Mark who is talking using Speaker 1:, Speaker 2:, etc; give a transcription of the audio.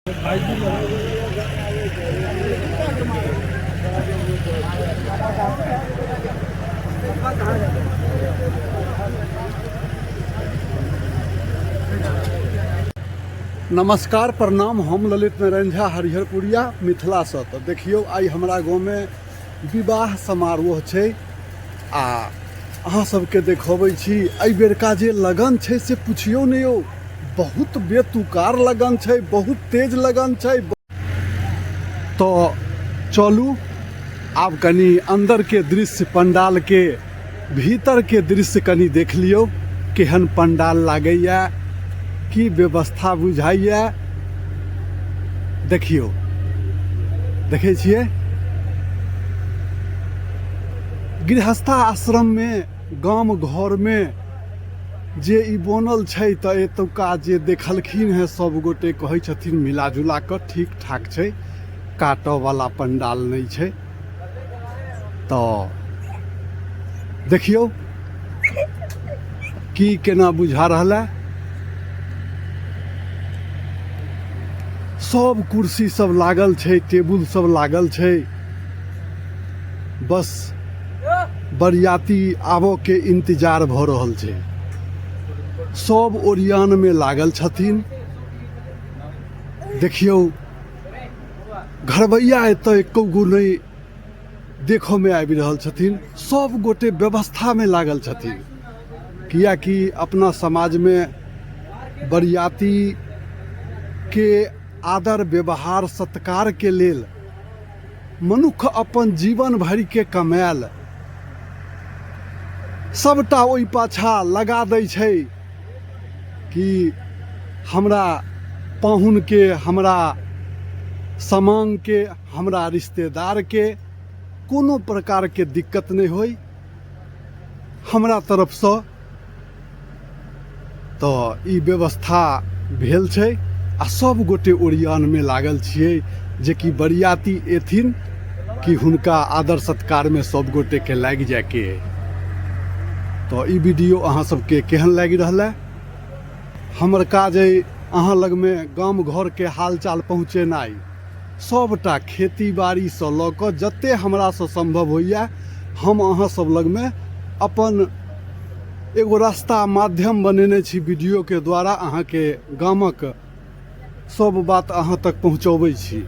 Speaker 1: नमस्कार प्रणाम। हम ललित नारायण झा हरिहरपुरिया मिथिला से। तो देखियो आई हमारा गाँव में विवाह समारोह छै आ अहाँ सबके देखबै छी। एहि बेरका जे लगन छै से पुछियो नहीं हो, बहुत बेतुकार लगन छै, बहुत तेज लगन छै। तो चलू आब कनी अंदर के दृश्य, पंडाल के भीतर के दृश्य कनी देख लियो, केहन पंडाल लागैया, की व्यवस्था बुझाइए। देखियो, देखे छिए गृहस्था आश्रम में, गाम घर में जे ई बनल छै तो एतुका जे देखलखिन है सब गोटे कहै छथिन मिला जुला कर ठीक ठाक छै, काटऽ वाला पंडाल नहीं छै। तो देखियो की केना बुझा रहल है। सब कुर्सी सब लागल छै, टेबुल सब लागल छै, बस बरियाती आबो के इंतजार भ रहल छै। सब ओरियान में लागल छथिन। देखियो घरबैया एत एको गो नहीं देखो में आबि रहल छथिन। सब गोटे व्यवस्था में लागल छथिन, कियाकि अपना समाज में बरियाती के आदर व्यवहार सत्कार के लेल मनुख अपन जीवन भर के कमायल सबटा ओहि पाछा लगा दै छै कि हमरा पाहुन के, हमरा समांग के, हमरा रिश्तेदार के कोनो प्रकार के दिक्कत नहीं होई हमरा तरफ से। तो ई व्यवस्था भेल छै आ सब गोटे ओरियान में लागल छिए जे कि बरियाती एथिन कि हुनका आदर सत्कार में सब गोटे के लाग जाए के। तो ई वीडियो अहाँ सबके केहन लाग रहल है। हमर काज है अहाँ लग में गाम घर के हालचाल पहुँचेनाई, सबटा खेती बाड़ी से ल क जते हमरा से संभव होइया हम अहाँ सब लग में अपन एगो रास्ता माध्यम बनेने छी वीडियो के द्वारा अहाँ के गामक सब बात अहाँ तक पहुँचबै छी।